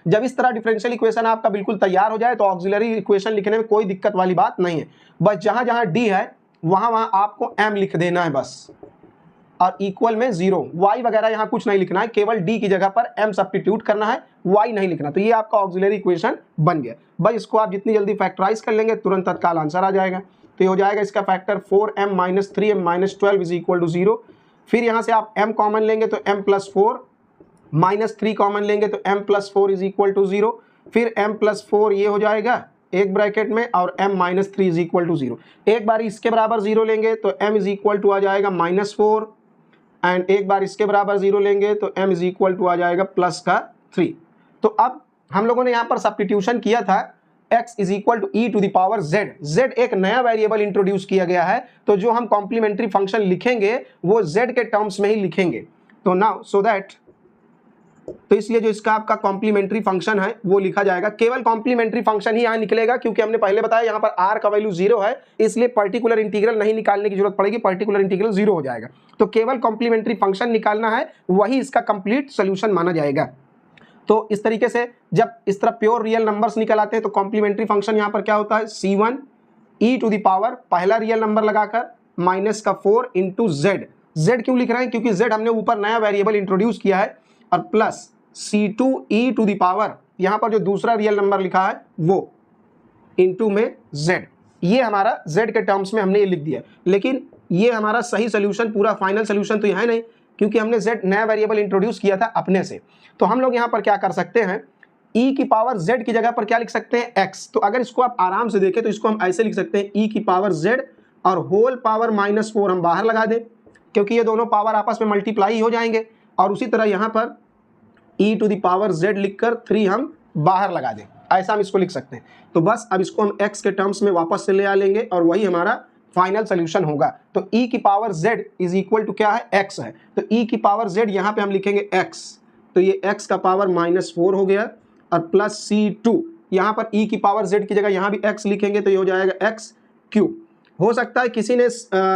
जब इस तरह डिफरेंशियल इक्वेशन आपका बिल्कुल तैयार हो जाए तो ऑक्सिलरी इक्वेशन लिखने में कोई दिक्कत वाली बात नहीं है। बस जहां जहां डी है वहां वहां आपको m लिख देना है बस, और इक्वल में 0, y वगैरह यहाँ कुछ नहीं लिखना है, केवल d की जगह पर m सब्स्टिट्यूट करना है, y नहीं लिखना। तो ये आपका ऑक्सिलरी इक्वेशन बन गया। बस इसको आप जितनी जल्दी फैक्टराइज कर लेंगे तुरंत तत्काल आंसर आ जाएगा। तो ये हो जाएगा इसका फैक्टर 4m - 3m - 12 = 0। फिर यहाँ से आप m कॉमन लेंगे तो m + 4, -3 कॉमन लेंगे तो m + 4 = 0। फिर m + 4 ये हो जाएगा एक ब्रैकेट में, और m - 3 = 0। एक बार इसके बराबर 0 लेंगे तो m = आ जाएगा -4, एंड एक बार इसके बराबर 0 लेंगे तो m = आ जाएगा +3। तो अब हम लोगों ने यहाँ पर सब्स्टिट्यूशन किया था x = e⁻z। z एक नया वेरिएबल इंट्रोड्यूस किया गया है, तो जो हम कॉम्प्लीमेंट्री फंक्शन लिखेंगे वो z के टर्म्स में ही लिखेंगे। तो नाउ सो दैट, तो इसलिए जो इसका आपका कॉम्प्लीमेंट्री फंक्शन है वो लिखा जाएगा। केवल कॉम्प्लीमेंट्री फंक्शन ही यहाँ निकलेगा, क्योंकि हमने पहले बताया यहाँ पर r का वैल्यू 0 है, इसलिए पर्टिकुलर इंटीग्रल नहीं निकालने की जरूरत पड़ेगी, पर्टिकुलर इंटीग्रल 0 हो जाएगा। तो केवल कॉम्प्लीमेंट्री फंक्शन निकालना है, वही इसका कंप्लीट सोल्यूशन माना जाएगा। तो इस तरीके से जब इस तरह प्योर रियल नंबर्स निकल आते हैं तो कॉम्प्लीमेंट्री फंक्शन यहाँ पर क्या होता है, c1 e⁻, पहला रियल नंबर लगाकर -4 × z। z क्यों लिख रहे हैं, क्योंकि z हमने ऊपर नया वेरिएबल इंट्रोड्यूस किया है, और प्लस c2 e⁻, यहाँ पर जो दूसरा रियल नंबर लिखा है वो इंटू में z। ये हमारा z के टर्म्स में हमने ये लिख दिया, लेकिन ये हमारा सही सोल्यूशन, पूरा फाइनल सोल्यूशन तो यहाँ नहीं, क्योंकि हमने z नया वेरिएबल इंट्रोड्यूस किया था अपने से। तो हम लोग यहाँ पर क्या कर सकते हैं, e⁻z की जगह पर क्या लिख सकते हैं, x। तो अगर इसको आप आराम से देखें तो इसको हम ऐसे लिख सकते हैं e⁻z, और होल पावर -4 हम बाहर लगा दें, क्योंकि ये दोनों पावर आपस में मल्टीप्लाई हो जाएंगे। और उसी तरह यहाँ पर e⁻z लिखकर 3 हम बाहर लगा दें, ऐसा हम इसको लिख सकते हैं। तो बस अब इसको हम x के टर्म्स में वापस से ले आ लेंगे, और वही हमारा फाइनल सोल्यूशन होगा। तो e⁻z = क्या है, x है। तो e⁻z यहाँ पे हम लिखेंगे x, तो ये x का पावर -4 हो गया, और प्लस c2, यहाँ पर e⁻z की जगह यहाँ भी x लिखेंगे तो ये हो जाएगा x3। हो सकता है किसी ने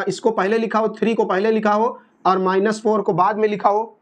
इसको पहले लिखा हो, 3 को पहले लिखा हो और -4 को बाद में लिखा हो,